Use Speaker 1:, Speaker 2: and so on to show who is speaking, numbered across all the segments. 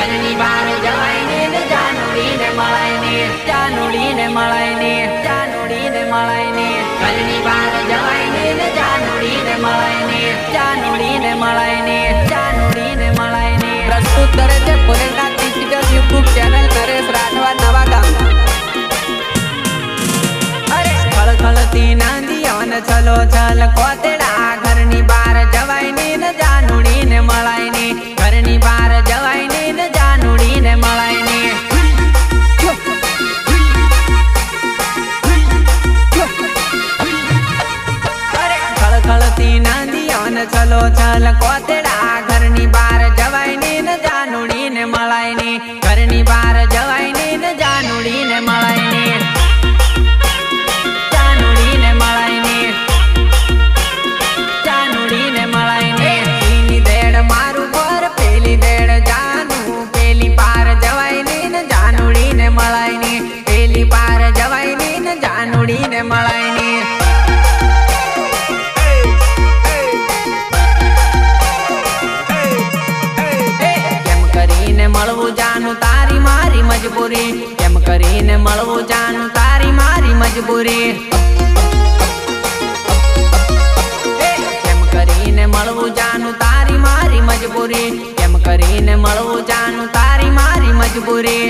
Speaker 1: ઘરની બહાર જવાય ને જાનુડીને મળાય ને જાનુડીને મળાય ને જાનુડીને મળાય ને ઘરની બહાર જવાય ને જાનુડીને મળાય ને જાનુડીને મળાય ને જાનુડીને મળાય ને
Speaker 2: પ્રસ્તુત કરે છે Bholenath digital YouTube channel Naresh Rathwa નવા ગામ।
Speaker 1: અરે ખળખળતી નાંદીઓ ને છલો છલ કોતેડા ઘરની બહાર જવાય ને જાનુડીને મળાય ને ઘરની બહાર જવાય ને જાનુડીને મળાય ને અરે ખળખળતી નાંદીઓ ને છલો છલ કોતેડા ઘરની બહાર જવાય ને જાનુડીને મળાય ને ઘરની બહાર જવાય ને જાનુડીને મળાય ને જાનુડીને મળાય ને જાનુડીને મળાય ને એની દેડ મારું ઘર પેલી દેડ જાનું પેલી પાર જવાય ને જાનુડીને મળાય ને પેલી પાર જવાય ને જાનુડીને મળાય ને મળવું જાનું તારી મારી મજબૂરી કેમ કરીને મળવું જાનું તારી મારી મજબૂરી કેમ કરીને મળવું જાનું તારી મારી મજબૂરી કેમ કરીને મળવું જાનું તારી મારી મજબૂરી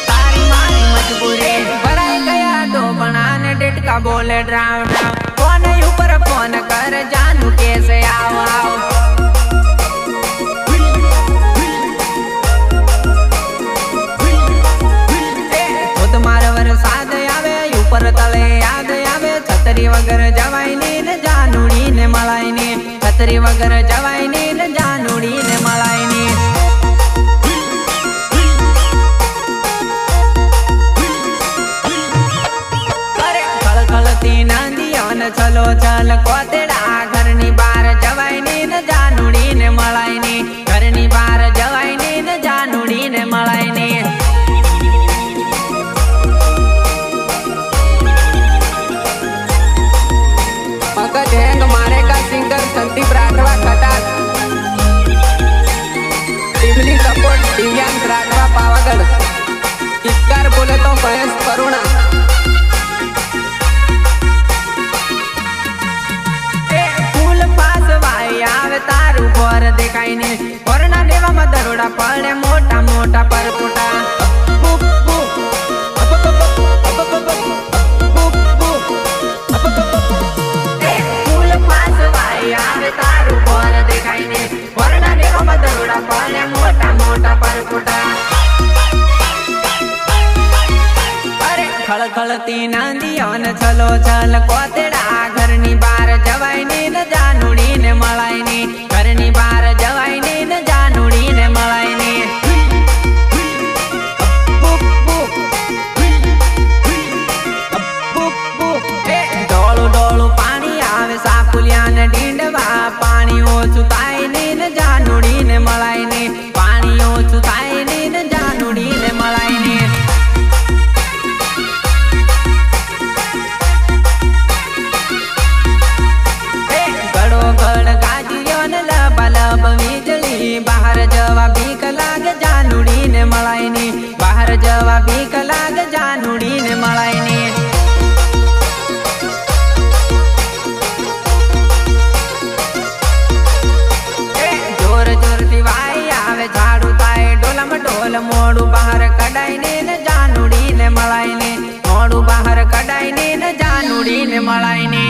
Speaker 1: તારી મારી મજબૂરી ભરાઈ ગયા ડોબણા ને ડેટકા બોલે ડ્રાવ ડ્રાવ ફોન ઉપર ફોન કર જાનું કેસે આવ આવ વરસાદ આવે ઉપર તળે યાદ આવે છતરી વગર જવાય ને જાનુડીને મળાય ને છતરી વગર જવાય ને જાનુડીને મળાય ને અરે ખળખળતી નાંદીઓ ને છલો છલ કોતેડા ઘરની બહાર જવાય ને જાનુડીને મળાય ને ઘરની બહાર જવાય ને જાનુડીને મળાય ને
Speaker 2: ढेंग मारेगा सिंगर संदीप राठवा खटार टिमली सपोर्ट दिव्यांग राठवा पावागढ़ गीतकार बोले तो महेश करुणा
Speaker 1: फूल पास वाई आवे तारू भोर देखाय ने भोરના દેવામાં દરોડા પડે મોટા મોટા પરકોટા આવે તારું ભોર દેખાય ને ભોરના દેવામાં દરોડા પડે મોટા મોટા પરકોટા અરે ખળખળતી નાંદીઓ ને છલો છલ કોતેડા ઘરની બહાર જવાય ને જાનુડીને મળાય ને ઘરની બહાર જવાય ને જાનુડીને મળાય ને ડોળું ડોળું પાણી આવે સાફુલિયા ને ડીંડવા પાણી ઓછું થાય ને જાનુડીને મળાય ને પાણી ઓછું થાય ને જાનુડીને મળાય ને ગળો ગળ ગાજ્યો ને લબા લબ વીજળી બહાર જવા બીક લાગે જાનુડીને મળાય ને બહાર જવા બીક લાગે જાનુડીને મળાય ને ઝાડુ થાય ડોલામાં ડોલ મોડું બહાર કઢાય ને જાનુડીને મળાય ને મોડું બહાર કઢાય ને જાનુડીને મળાય ને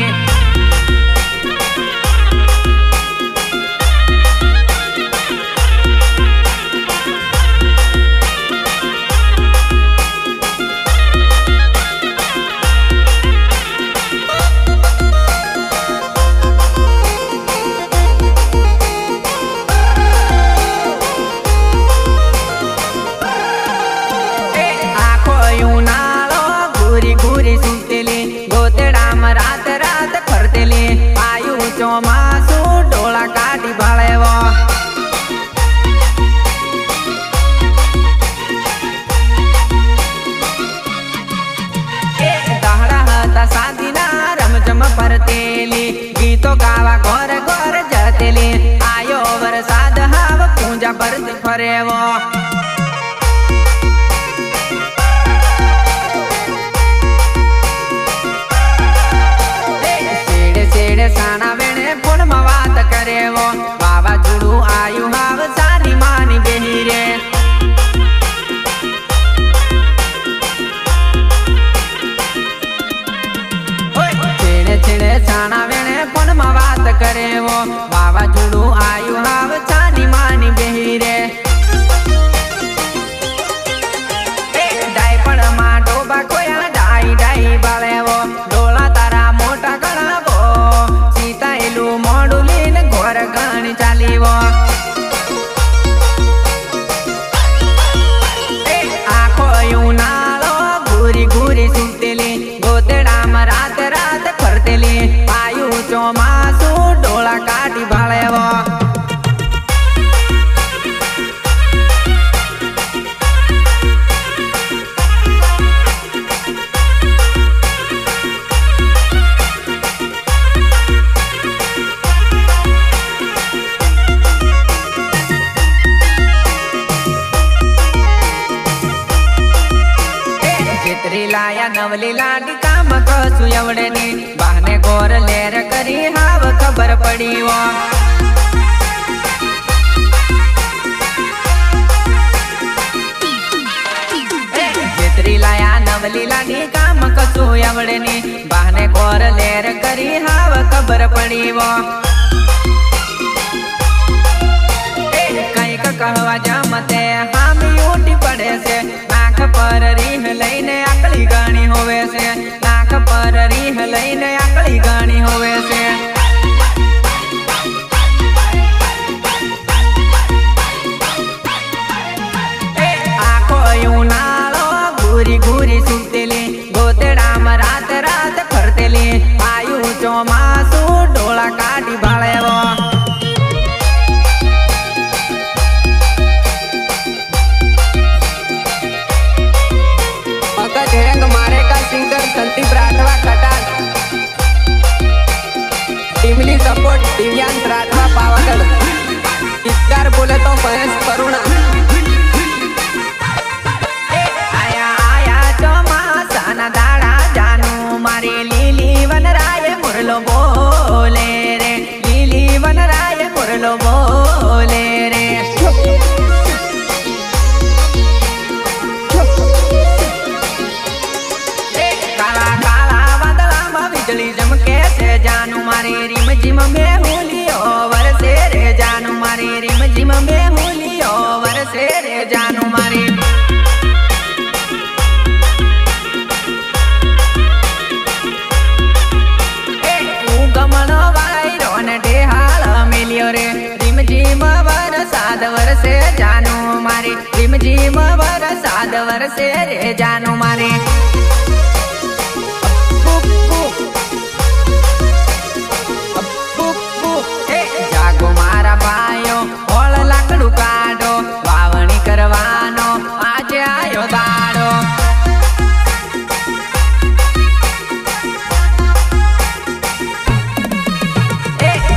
Speaker 1: ઘૂરી ઘૂરી સુતેલી ગોતડામાં રાત રાત
Speaker 2: પૂજા ભરતી ફરેવો છેડે સાણા વેણે ફોનમાં વાત કરેવો વાવાઝોડું આયુ હાવ સાની માની બેહી રે છેડે સાણા વેણે ફોનમાં વાત કરેવો વાવાઝોડું આયુ હાવ સાની માની બેહી રે ડાયપણમાં ડોબા કોયા ડાઈ ડાઈ બાળેવો ડોળા તારા મોટા ગણાવો સીતાયેલું મોડું લઈને ઘોર ગણી ચાલીવો આખો ઉનાળો ઘૂરી ઘૂરી સુતેલી ગોતેડામાં રાત રાત ફરતેલી આયુ ચોમાસું ડોળા કાઢી ભાળેવો લાયા નવલી લાડી કામ કશું એવડે ની બહાને ગોર લેર કરી હાવ ખબર પડી વો જેતરી લાયા નવલી લાડી કામ કશું એવડે ની બહાને ગોર લેર કરી હાવ ખબર પડી વો કઈક કહવા જમતે હામી ઉઠી પડે છે નાક પર રીહ લઈને આકલી ગાણી હોવે છે નાક પર રીહ લઈને આકલી ગાણી હોવે છે આખો ઉનાળો ઘૂરી ઘૂરી સુતેલી ગોતેડામાં રાત રાત ફરતેલી આયુ ચોમાસું ડોળા કાઢી ભાળેવો ढेंग मारे का सिंगर संदीप राठवा कटान टीमली सपोर्ट दिव्यांश राठवा पावागढ़ गीतकार बोले तो महेश करुणा आया आया ચોમાસાના દાડા જાનું મારી લીલી વનરાય મુરલો બોલે રે લીલી વનરાય મુરલો બોલે રે बिजली चमके से जानू मारी रिम जिम में हुलियो वरसे रे जानू मारी रिम जिम में हुलियो वरसे रे जानू मारी गमनो वायरो ने ढेहाल मिलियो रे रिम जिम वरसाद वरसे जानू मारी रिम जिम वरसाद वरसे रे जानू मारी ભાઈઓ હોળ લાકડું કાઢો વાવણી કરવાનો આજે આયો દાડો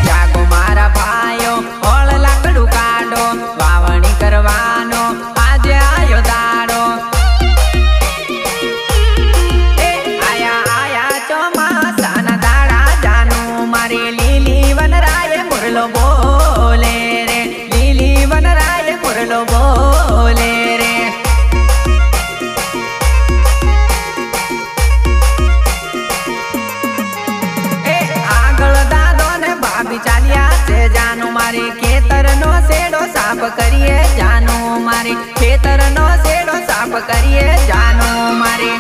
Speaker 2: જાગો મારા ભાઈઓ હોળ લાકડું કાઢો વાવણી કરવાનો આજે આયો દાડો આયા આયા ચોમાસાના દાડા જાનું મારી લીલી વનરાય મુરલો બોલે રે લીલી વનરાય મુરલો બોલે રે આગળ દાદો ને ભાભી ચાલ્યા છે જાનું મારી ખેતરનો શેડો સાફ કરીએ જાનું મારી ખેતરનો શેડો સાફ કરીએ જાનું મારી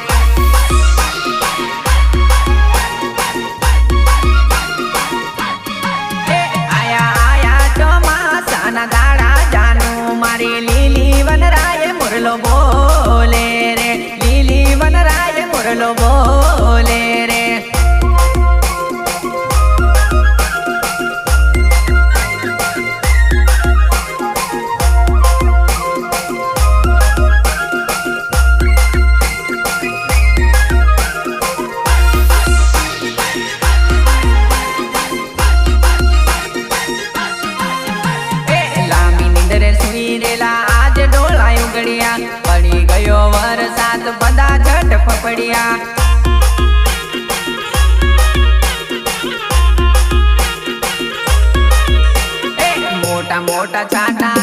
Speaker 2: દાડા જાનું મારી લીલી વનરાય મુરલો બોલે રે લીલી વનરાય મુરલો બોલે રે ગીરેલા આજ ડોળા ઉગડ્યા પડી ગયો વરસાદ બધા ઝટ ફફડ્યા મોટા મોટા છાટા